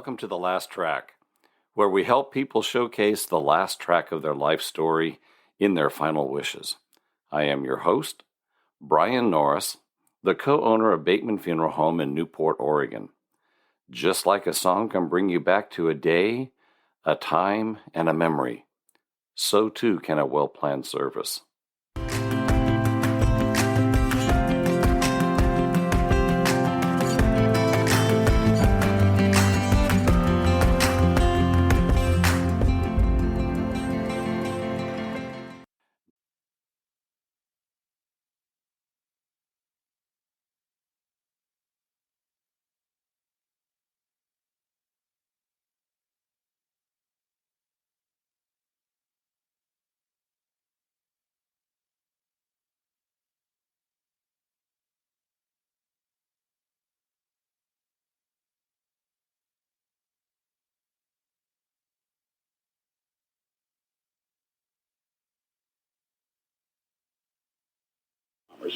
welcome to The Last Track, where we help people showcase the last track of their life story in their final wishes. I am your host, Brian Norris, the co-owner of Bateman Funeral Home in Newport, Oregon. Just like a song can bring you back to a day, a time, and a memory, so too can a well-planned service.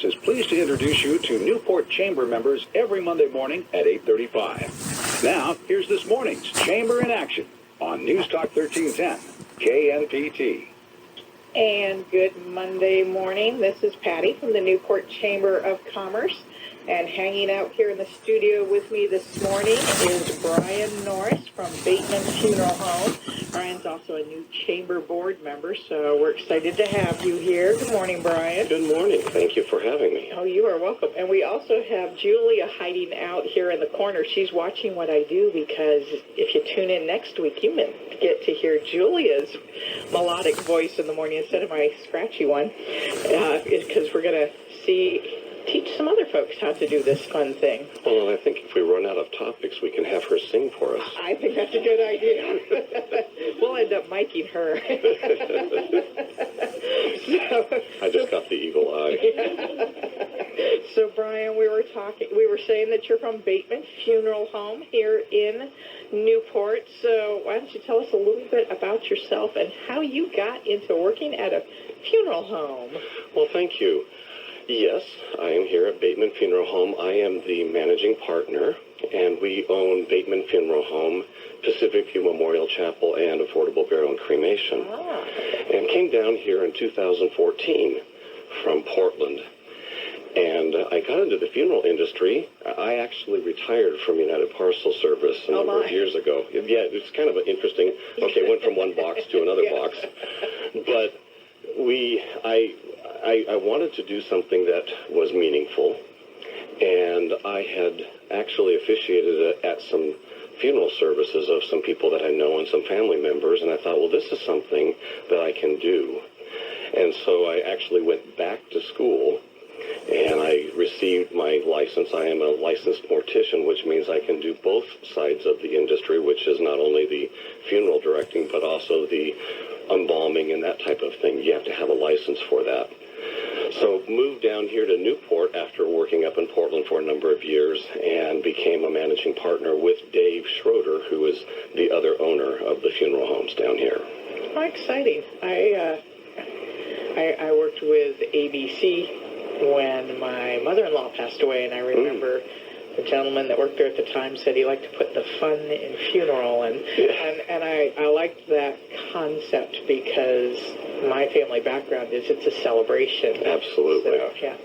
Is pleased to introduce you to Newport Chamber members every Monday morning at 8:35. Now, here's this morning's Chamber in Action on News Talk 1310, KNPT. And good Monday morning. This is Patty from the Newport Chamber of Commerce. And hanging out here in the studio with me this morning is Brian Norris from Bateman Funeral Home. Brian's also a new chamber board member, so we're excited to have you here. Good morning, Brian. Good morning. Thank you for having me. Oh, you are welcome. And we also have Julia hiding out here in the corner. She's watching what I do because if you tune in next week, you get to hear Julia's melodic voice in the morning instead of my scratchy one, because we're going to teach some other folks how to do this fun thing. Well, I think if we run out of topics, we can have her sing for us. I think that's a good idea. We'll end up miking her. I just got the eagle eye. Yeah. So, Brian, we were saying that you're from Bateman Funeral Home here in Newport. So why don't you tell us a little bit about yourself and how you got into working at a funeral home? Well, thank you. Yes, I am here at Bateman Funeral Home. I am the managing partner, and we own Bateman Funeral Home, Pacific View Memorial Chapel, and Affordable Burial and Cremation. And came down here in 2014 from Portland. And I got into the funeral industry. I actually retired from United Parcel Service a number of years ago. Yeah, it's kind of an interesting, went from one box to another box. But I wanted to do something that was meaningful, and I had actually officiated at some funeral services of some people that I know and some family members, and I thought, well, this is something that I can do. And so I actually went back to school, and I received my license. I am a licensed mortician, which means I can do both sides of the industry, which is not only the funeral directing, but also the embalming and that type of thing. You have to have a license for that. So moved down here to Newport after working up in Portland for a number of years and became a managing partner with Dave Schroeder, who is the other owner of the funeral homes down here. How exciting. I worked with ABC when my mother-in-law passed away, and I remember the gentleman that worked there at the time said he liked to put the fun in funeral, and I liked that concept because my family background is it's a celebration. Absolutely. So, yeah.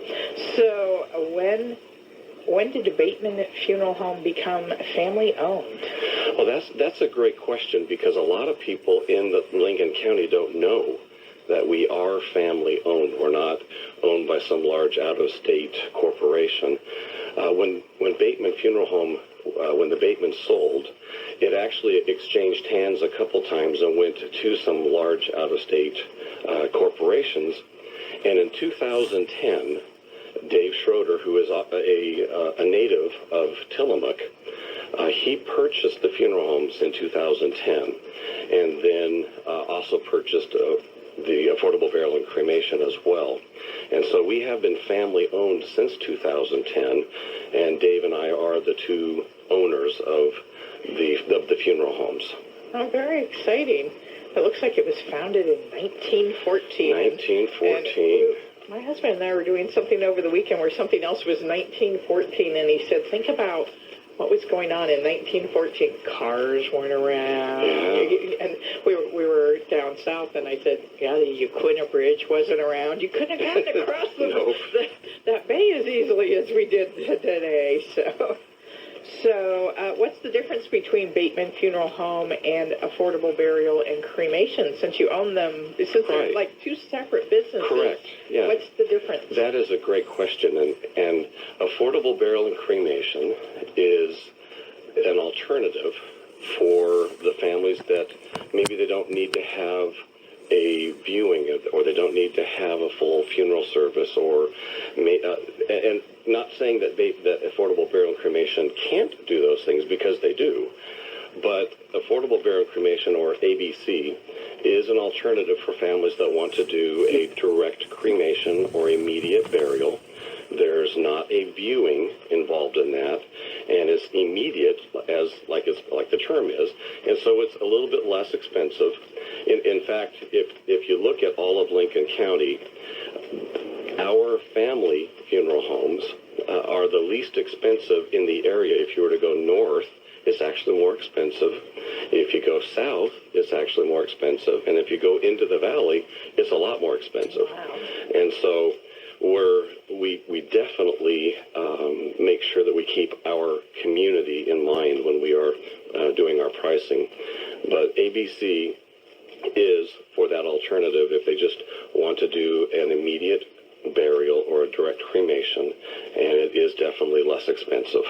So when did the Bateman Funeral Home become family-owned? Well, that's a great question because a lot of people in the Lincoln County don't know that we are family-owned. We're not owned by some large out-of-state corporation. When Bateman Funeral Home, when the Batemans sold, it actually exchanged hands a couple times and went to some large out-of-state corporations. And in 2010, Dave Schroeder, who is a native of Tillamook, he purchased the funeral homes in 2010, and then also purchased the Affordable Burial and Cremation as well. And so we have been family-owned since 2010, and Dave and I are the two owners of the funeral homes. Oh, very exciting. It looks like it was founded in 1914. 1914. My husband and I were doing something over the weekend where something else was 1914, and he said, think about what was going on in 1914. Cars weren't around. Yeah. And we were down south, and I said, yeah, the Uquina Bridge wasn't around. You couldn't have gotten across No. that bay as easily as we did today. So what's the difference between Bateman Funeral Home and Affordable Burial and Cremation? Since you own them, since they're like two separate businesses. Correct. Yeah. What's the difference? That is a great question, and Affordable Burial and Cremation is an alternative for the families that maybe they don't need to have a viewing or they don't need to have a full funeral service, and not saying that Affordable Burial and Cremation can't do those things, because they do, but Affordable Burial and Cremation, or ABC, is an alternative for families that want to do a direct cremation or immediate burial. There's not a viewing involved in that, and it's immediate, as like the term is, and so it's a little bit less expensive. In fact, if you look at all of Lincoln County, our family funeral homes are the least expensive in the area. If you were to go north, it's actually more expensive. If you go south, it's actually more expensive, and if you go into the valley, it's a lot more expensive. Wow. And so we definitely make sure that we keep our community in mind when we are doing our pricing. But ABC is for that alternative if they just want to do an immediate burial or a direct cremation, and it is definitely less expensive.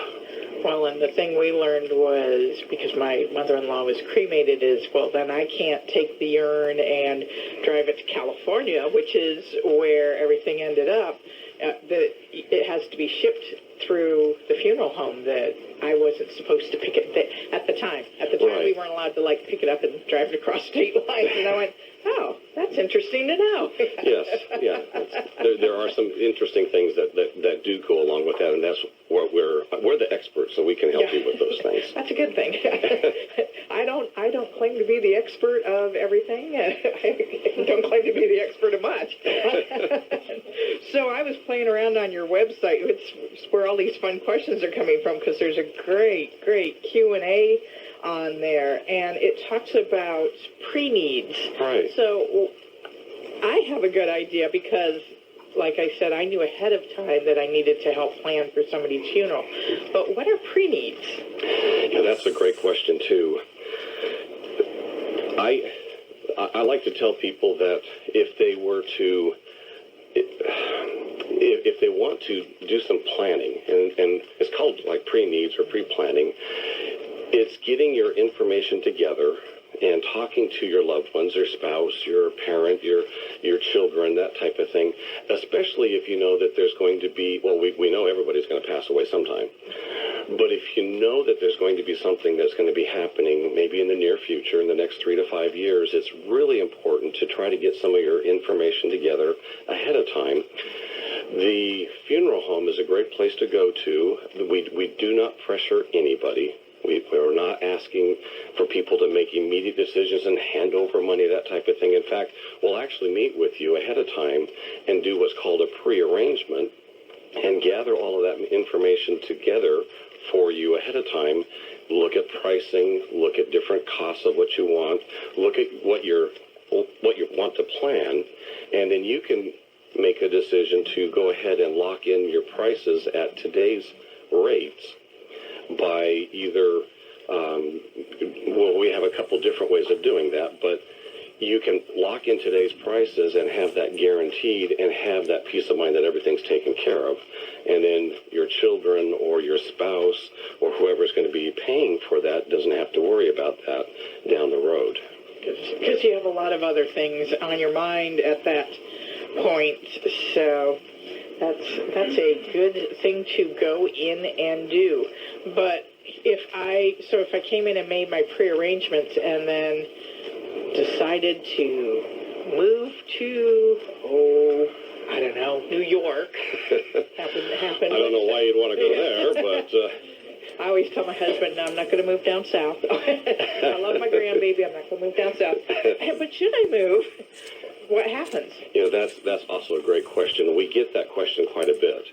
Well, and the thing we learned was, because my mother-in-law was cremated, is, well, then I can't take the urn and drive it to California, which is where everything ended up. It has to be shipped through the funeral home. That I wasn't supposed to pick it at the time. At the time, Right. we weren't allowed to pick it up and drive it across state lines. And I went, oh, that's interesting to know. Yes, yeah. There are some interesting things that do go along with that, and that's what we're the experts, so we can help you with those things. That's a good thing. I don't claim to be the expert of everything. I don't claim to be the expert of much. So I was playing around on your website. It's where all these fun questions are coming from, because there's a great Q&A on there, and it talks about pre-needs. Right. So I have a good idea, because, like I said, I knew ahead of time that I needed to help plan for somebody's funeral. But what are pre-needs? Yeah, that's a great question, too. I like to tell people that if they were to, if they want to do some planning, and it's called pre-needs or pre-planning, it's getting your information together and talking to your loved ones, your spouse, your parent, your children, that type of thing, especially if you know that there's going to be, well, we know everybody's going to pass away sometime, but if you know that there's going to be something that's going to be happening maybe in the near future, in the next 3 to 5 years, it's really important to try to get some of your information together ahead of time. The funeral home is a great place to go to. We do not pressure anybody. We're not asking for people to make immediate decisions and hand over money, that type of thing. In fact, we'll actually meet with you ahead of time and do what's called a pre-arrangement and gather all of that information together for you ahead of time. Look at pricing, look at different costs of what you want, look at what you want to plan, and then you can make a decision to go ahead and lock in your prices at today's rates by either, we have a couple different ways of doing that, but you can lock in today's prices and have that guaranteed and have that peace of mind that everything's taken care of. And then your children or your spouse or whoever's going to be paying for that doesn't have to worry about that down the road. Because you have a lot of other things on your mind at that point. So that's a good thing to go in and do. But if I came in and made my pre-arrangements and then decided to move to, I don't know, New York, happened. I don't know why you'd want to go there, but... I always tell my husband, no, I'm not going to move down south. I love my grandbaby. I'm not going to move down south. But should I move? What happens? That's also a great question. We get that question quite a bit.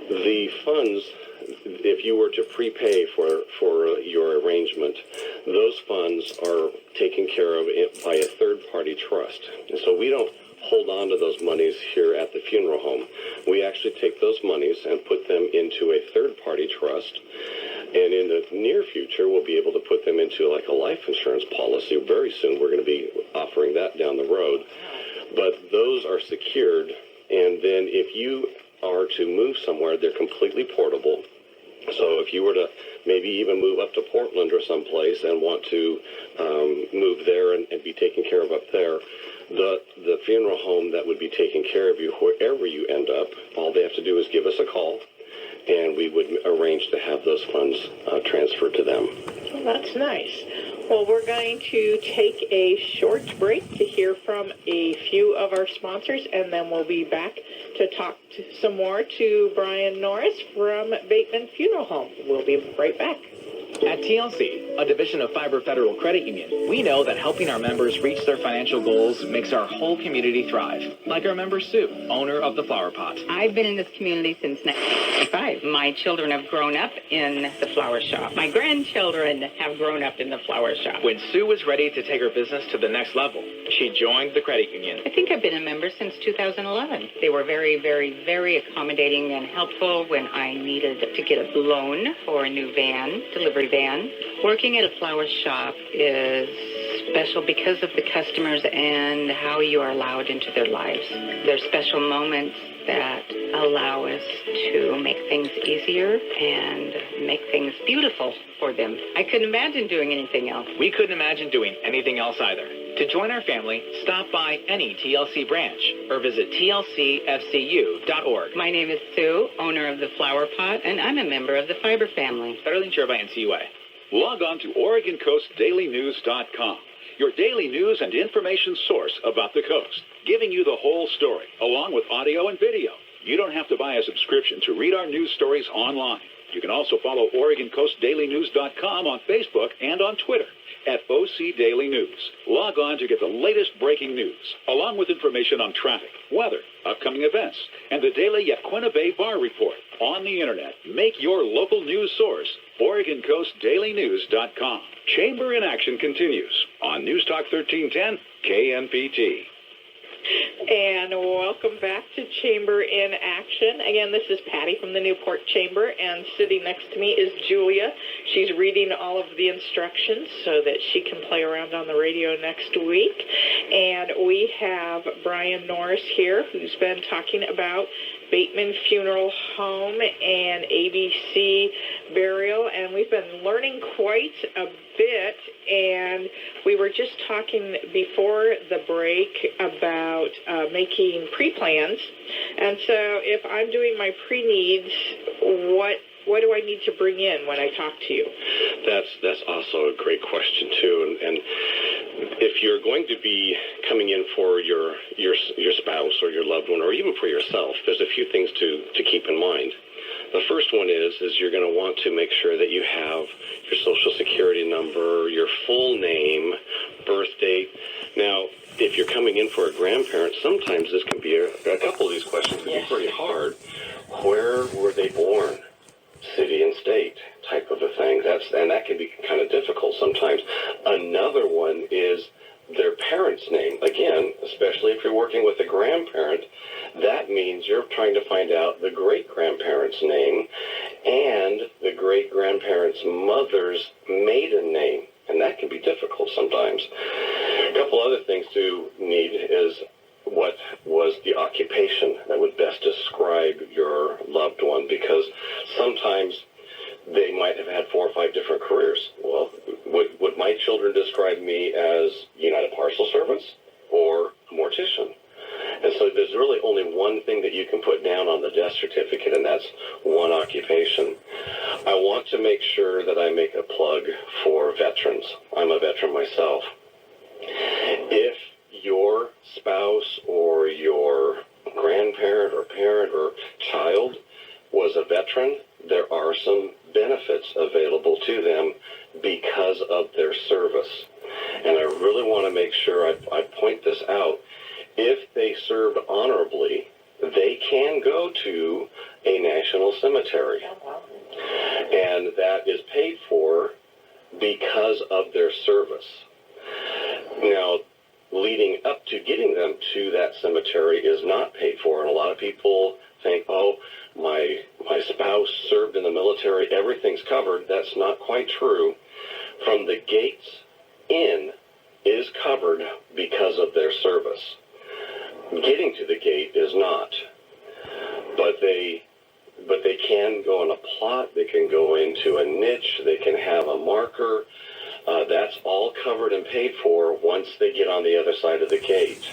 The funds if you were to prepay for your arrangement, those funds are taken care of by a third-party trust. And so we don't hold on to those monies here at the funeral home. We actually take those monies and put them into a third-party trust. And in the near future, we'll be able to put them into like a life insurance policy. Very soon, we're going to be offering that down the road. But those are secured. And then if you are to move somewhere, they're completely portable. So if you were to maybe even move up to Portland or someplace and want to move there and be taken care of up there, the funeral home that would be taking care of you wherever you end up, all they have to do is give us a call, and we would arrange to have those funds transferred to them. Well, that's nice. Well, we're going to take a short break to hear from a few of our sponsors, and then we'll be back to talk some more to Brian Norris from Bateman Funeral Home. We'll be right back. At TLC, a division of Fiber Federal Credit Union, we know that helping our members reach their financial goals makes our whole community thrive. Like our member Sue, owner of the Flower Pot. I've been in this community since 1995. My children have grown up in the flower shop. My grandchildren have grown up in the flower shop. When Sue was ready to take her business to the next level, she joined the credit union. I think I've been a member since 2011. They were very, very, very accommodating and helpful when I needed to get a loan for a new van, delivery van. Working at a flower shop is special because of the customers and how you are allowed into their lives. There's special moments that allow us to make things easier and make things beautiful for them. I couldn't imagine doing anything else. We couldn't imagine doing anything else either. To join our family, stop by any TLC branch or visit tlcfcu.org. My name is Sue, owner of the Flower Pot, and I'm a member of the Fiber family. Federally insured by NCUA. Log on to OregonCoastDailyNews.com, your daily news and information source about the coast, giving you the whole story, along with audio and video. You don't have to buy a subscription to read our news stories online. You can also follow OregonCoastDailyNews.com on Facebook and on Twitter at OC Daily News. Log on to get the latest breaking news, along with information on traffic, weather, upcoming events, and the daily Yaquina Bay Bar Report. On the internet, make your local news source OregonCoastDailyNews.com. Chamber in Action continues on News Talk 1310 KNPT. And welcome back to Chamber in Action. Again, this is Patty from the Newport Chamber, and sitting next to me is Julia. She's reading all of the instructions so that she can play around on the radio next week. And we have Brian Norris here, who's been talking about Bateman Funeral Home and ABC burial, and we've been learning quite a bit, and we were just talking before the break about making pre-plans. And so if I'm doing my pre-needs, what do I need to bring in when I talk to you? That's also a great question too, and if you're going to be coming in for your spouse or your loved one, or even for yourself, there's a few things to keep in mind. The first one is you're going to want to make sure that you have your social security number, your full name, birth date. Now, if you're coming in for a grandparent, sometimes this can be a couple of these questions can be pretty hard. Where were they born? City and state type of a thing. And that can be kind of difficult sometimes. Another one is their parent's name. Again, especially if you're working with a grandparent, that means you're trying to find out the great-grandparent's name and the great-grandparent's mother's maiden name. And that can be difficult sometimes. A couple other things to need is what was the occupation that would best describe your loved one, because sometimes they might have had 4 or 5 different careers. Well, would my children describe me as United Parcel Service or a mortician? And so there's really only one thing that you can put down on the death certificate, and that's one occupation. I want to make sure that I make a plug for veterans. I'm a veteran myself. If your spouse or your grandparent or parent or child was a veteran, there are some benefits available to them because of their service. And I really want to make sure I point this out. If they served honorably they can go to a national cemetery. And that is paid for because of their service. Now, leading up to getting them to that cemetery is not paid for. And a lot of people think, oh, my spouse served in the military, everything's covered. That's not quite true. From the gates in is covered because of their service. Getting to the gate is not. But they can go in a plot, they can go into a niche, they can have a marker. That's all covered and paid for once they get on the other side of the gate,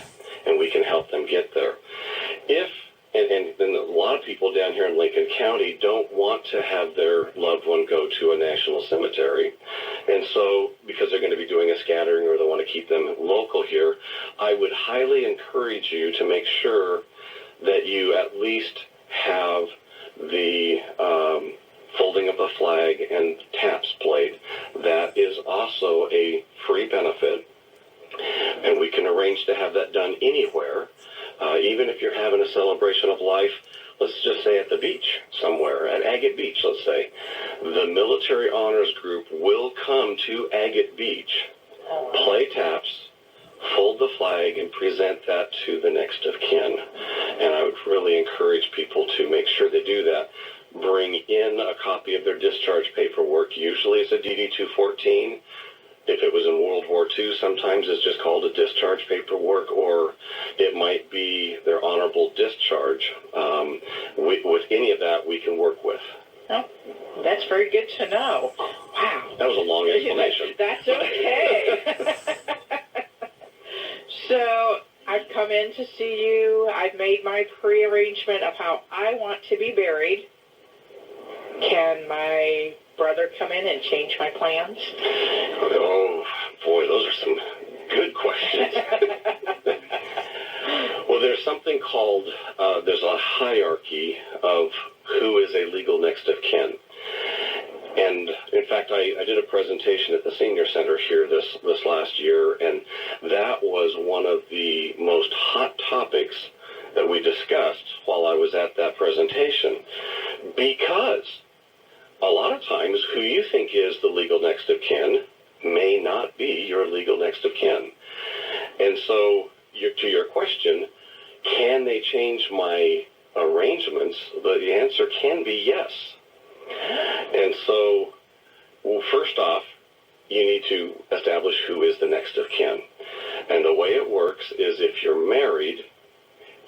and we can help them get there. And a lot of people down here in Lincoln County don't want to have their loved one go to a national cemetery. And so, because they're going to be doing a scattering or they want to keep them local here, I would highly encourage you to make sure that you at least have the folding of the flag and taps played. That is also a free benefit, and we can arrange to have that done anywhere. Even if you're having a celebration of life, let's just say at the beach somewhere, at Agate Beach, let's say, the Military Honors Group will come to Agate Beach, play taps, fold the flag, and present that to the next of kin. And I would really encourage people to make sure they do that. Bring in a copy of their discharge paperwork. Usually it's a DD-214. If it was in World War II, sometimes it's just called a discharge paperwork, or it might be their honorable discharge. With any of that, we can work with. Oh, that's very good to know. Wow. That was a long explanation. That's okay. So I've come in to see you. I've made my pre-arrangement of how I want to be buried. Can my brother come in and change my plans? Oh, boy, those are some good questions. Well, there's something called, there's a hierarchy of who is a legal next of kin. And, in fact, I did a presentation at the Senior Center here this last year, and that was one of the most hot topics that we discussed while I was at that presentation. Because a lot of times who you think is the legal next of kin may not be your legal next of kin. And so, to your question, can they change my arrangements? The answer can be yes. And so, well, first off, you need to establish who is the next of kin. And the way it works is if you're married,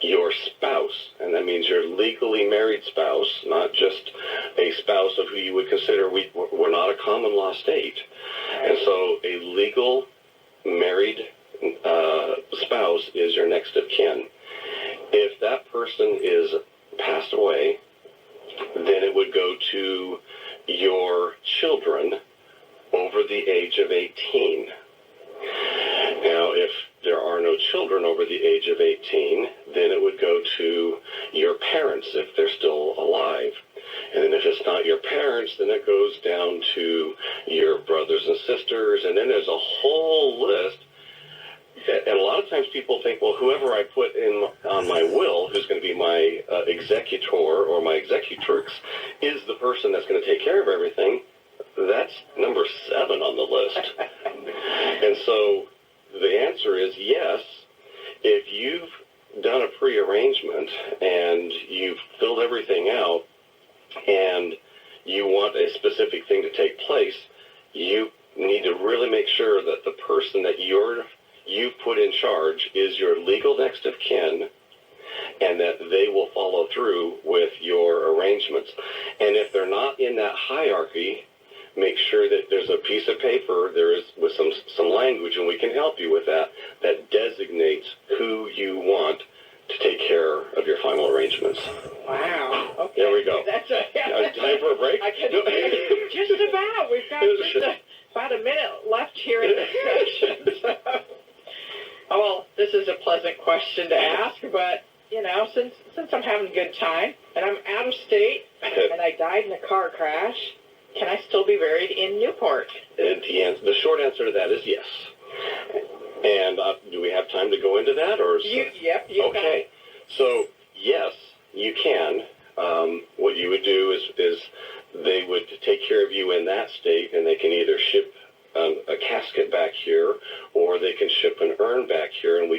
your spouse, and that means your legally married spouse, not just a spouse of who you would consider, we're not a common law state. And so a legal married spouse is your next of kin. If that person is passed away, then it would go to your children over the age of 18. Now, if there are no children over the age of 18, then it would go to your parents if they're still alive. And then if it's not your parents, then it goes down to your brothers and sisters, and then there's a whole list. And a lot of times people think, well, whoever I put in on my will, who's going to be my executor or my executrix, is the person that's going to take care of everything. That's number 7 on the list. And so the answer is yes. If you've done a pre-arrangement and you've filled everything out and you want a specific thing to take place, you need to really make sure that the person that you've put in charge is your legal next of kin, and that they will follow through with your arrangements. And if they're not in that hierarchy, make sure that there's a piece of paper, there is with some language, and we can help you with that, that designates who you want to take care of your final arrangements. Wow. Okay. There we go. That's time for a break? Just about. We've got about a minute left here in this session. So. Oh, well, this is a pleasant question to ask, but, you know, since I'm having a good time, and I'm out of state, and I died in a car crash, can I still be buried in Newport? The short answer to that is yes. And do we have time to go into that? Or Yep. Okay. So, yes,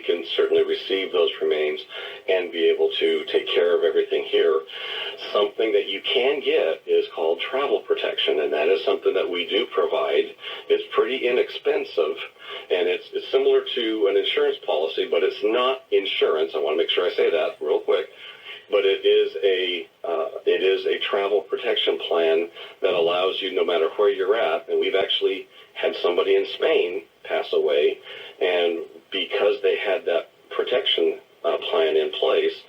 can certainly receive those remains and be able to take care of everything here. Something that you can get is called travel protection, and that is something that we do provide. It's pretty inexpensive, and it's similar to an insurance policy, but it's not insurance. I want to make sure I say that real quick. But it is a travel protection plan that allows you, no matter where you're at, and we've actually had somebody in Spain pass away, and because they had that protection plan in place,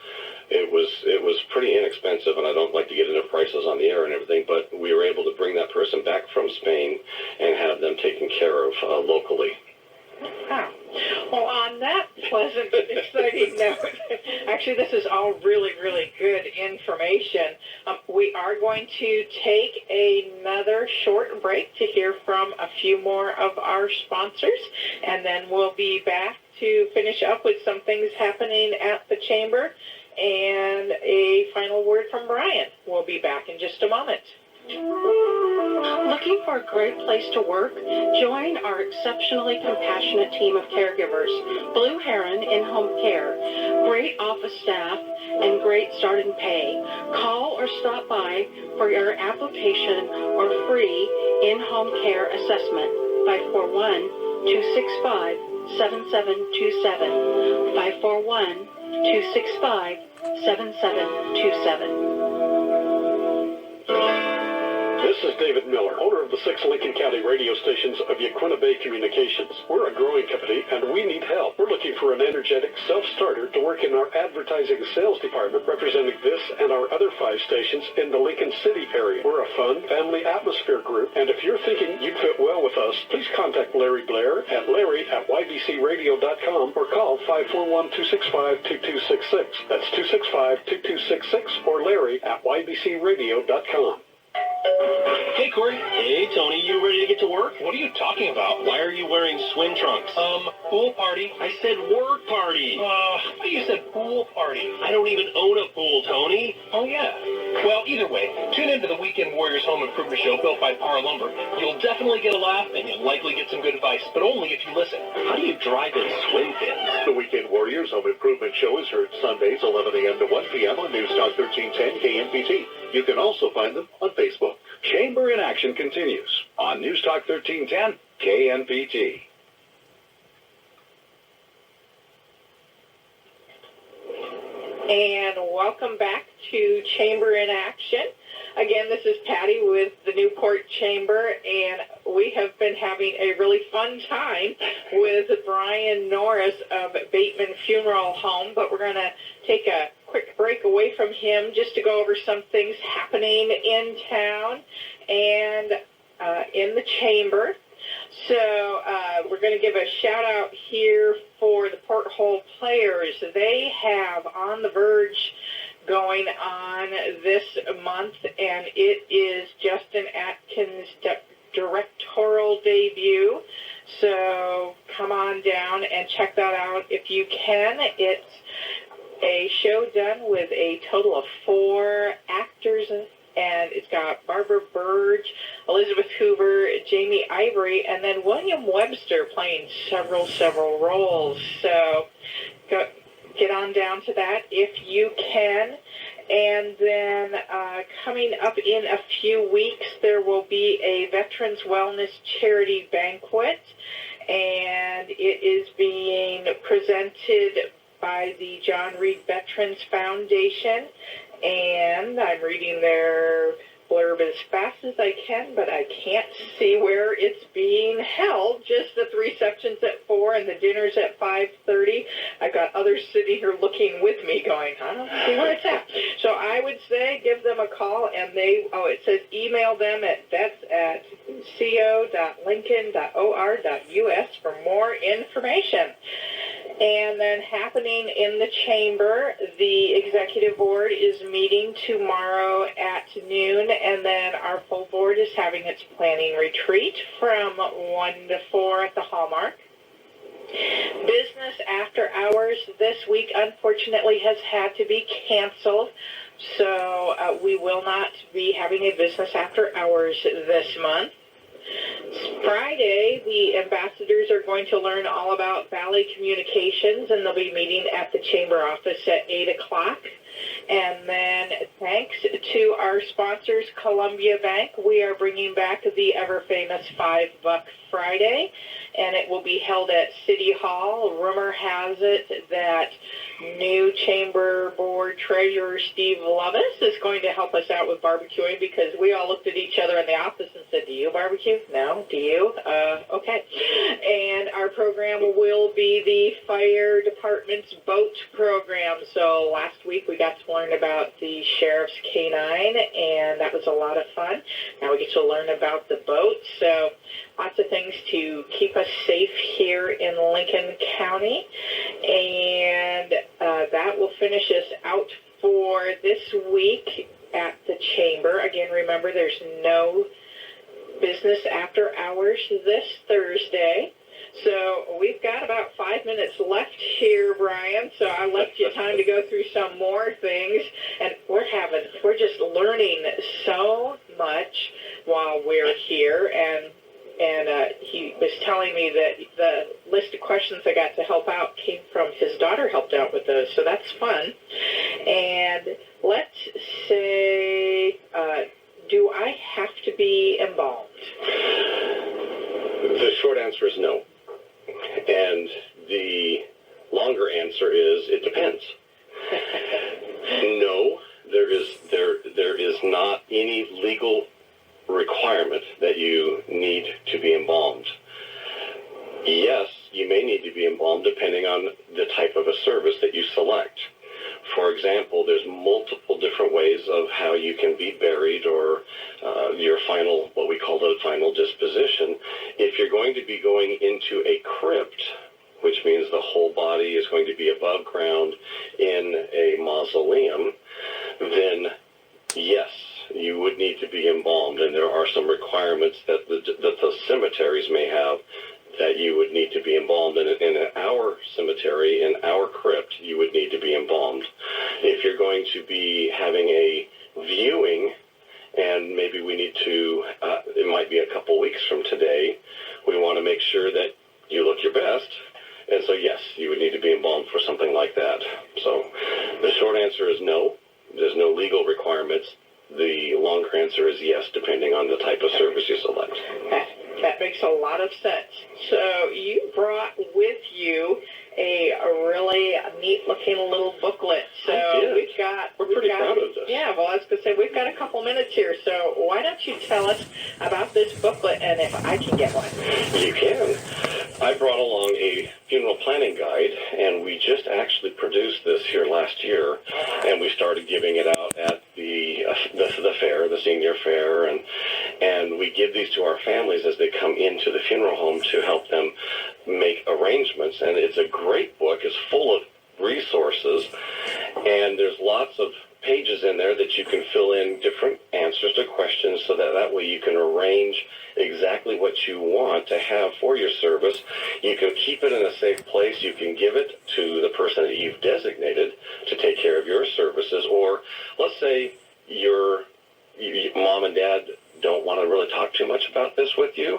it was pretty inexpensive, and I don't like to get into prices on the air and everything, but we were able to bring that person back from Spain and have them taken care of locally. Wow. Well, on that pleasant, exciting note, actually, this is all really, really good information. We are going to take another short break to hear from a few more of our sponsors, and then we'll be back to finish up with some things happening at the Chamber and a final word from Brian. We'll be back in just a moment. Looking for a great place to work? Join our exceptionally compassionate team of caregivers. Blue Heron In-Home Care. Great office staff and great starting pay. Call or stop by for your application or free in-home care assessment. 541-265-7727. 541-265-7727. This is David Miller, owner of the 6 Lincoln County radio stations of Yaquina Bay Communications. We're a growing company, and we need help. We're looking for an energetic self-starter to work in our advertising sales department, representing this and our other 5 stations in the Lincoln City area. We're a fun, family atmosphere group, and if you're thinking you'd fit well with us, please contact Larry Blair at larry@ybcradio.com or call 541-265-2266. That's 265-2266 or larry@ybcradio.com. Hey, Corey. Hey, Tony. You ready to get to work? What are you talking about? Why are you wearing swim trunks? Pool party. I said work party. You said pool party. I don't even own a pool, Tony. Oh, yeah. Well, either way, tune into the Weekend Warriors Home Improvement Show built by Par Lumber. You'll definitely get a laugh, and you'll likely get some good advice, but only if you listen. How do you drive in swim fins? The Weekend Warriors Home Improvement Show is heard Sundays 11 a.m. to 1 p.m. on News Talk 1310 KMPT. You can also find them on Facebook. Chamber in Action continues on News Talk 1310 KNPT. And welcome back to Chamber in Action. Again, this is Patty with the Newport Chamber, and we have been having a really fun time with Brian Norris of Bateman Funeral Home, but we're going to take a quick break away from him just to go over some things happening in town and in the Chamber. So we're going to give a shout out here for the Porthole Players. They have On the Verge going on this month, and it is Justin Atkins' directorial debut. So come on down and check that out if you can. It's a show done with a total of 4 actors, and it's got Barbara Burge, Elizabeth Hoover, Jamie Ivory, and then William Webster playing several roles. So get on down to that if you can. And then coming up in a few weeks, there will be a Veterans Wellness Charity Banquet, and it is being presented by the John Reed Veterans Foundation, and I'm reading their blurb as fast as I can, but I can't see where it's being held. Just the 3 sections at 4 and the dinner's at 5:30. I've got others sitting here looking with me going, I don't see where it's at. So I would say give them a call, and it says email them at co.lincoln.or.us for more information. And then happening in the Chamber, the Executive Board is meeting tomorrow at noon, and then our full board is having its planning retreat from 1 to 4 at the Hallmark. Business after hours this week, unfortunately, has had to be canceled, so we will not be having a business after hours this month. Friday, the ambassadors are going to learn all about Valley Communications, and they'll be meeting at the chamber office at 8 o'clock. And then, thanks to our sponsors, Columbia Bank, we are bringing back the ever-famous $5 Friday, and it will be held at City Hall. Rumor has it that new Chamber Board Treasurer Steve Lovis is going to help us out with barbecuing, because we all looked at each other in the office and said, do you barbecue? No. Do you? Okay. And our program will be the fire department's boat program. So last week we got to learn about the sheriff's canine, and that was a lot of fun. Now we get to learn about the boat. So lots of things to keep us safe here in Lincoln County. And that will finish us out for this week at the chamber. Again, remember, there's no business after hours this Thursday. So we've got about 5 minutes left here, Brian. So I left you time to go through some more things. And we're just learning so much while we're here. And he was telling me that the list of questions I got to help out came from his daughter, helped out with those. So that's fun. And let's say, do I have to be embalmed? The short answer is no. And the longer answer is it depends. No, there is not any legal requirement that you need to be embalmed. Yes, you may need to be embalmed depending on the type of a service that you select. For example, there's multiple different ways of how you can be buried, or your final, what we call the final disposition. If you're going to be going into a crypt, which means the whole body is going to be above ground in a mausoleum, then yes, you would need to be embalmed, and there are some requirements that the cemeteries may have that you would need to be embalmed. And in our cemetery, in our crypt, you would need to be embalmed. If you're going to be having a viewing, and maybe we need to, it might be a couple weeks from today, we want to make sure that you look your best. And so, yes, you would need to be embalmed for something like that. So the short answer is no. There's no legal requirements. The longer answer is yes, depending on the type of service you select. That makes a lot of sense. So you brought with you a really neat-looking little booklet. So we're pretty proud of this. Yeah, well, I was going to say, we've got a couple minutes here. So why don't you tell us about this booklet, and if I can get one? You can. I brought along a funeral planning guide, and we just actually produced this here last year, and we started giving it out at the fair, the senior fair, and we give these to our families as they come into the funeral home to help them make arrangements. And it's a great book. It's full of resources, and there's lots of pages in there that you can fill in different answers to questions, so that way you can arrange exactly what you want to have for your service. You can keep it in a safe place. You can give it to the person that you've designated to take care of your services. Or let's say your mom and dad don't want to really talk too much about this with you.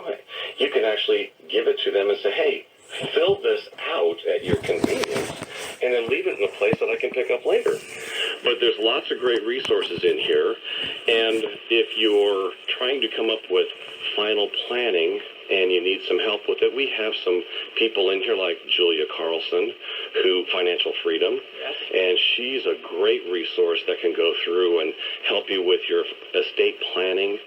You can actually give it to them and say, hey, fill this out at your convenience, and then leave it in a place that I can pick up later. But there's lots of great resources in here, and if you're trying to come up with final planning and you need some help with it, we have some people in here like Julia Carlson, who Financial Freedom, and she's a great resource that can go through and help you with your estate planning.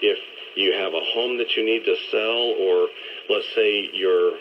If you have a home that you need to sell, or let's say your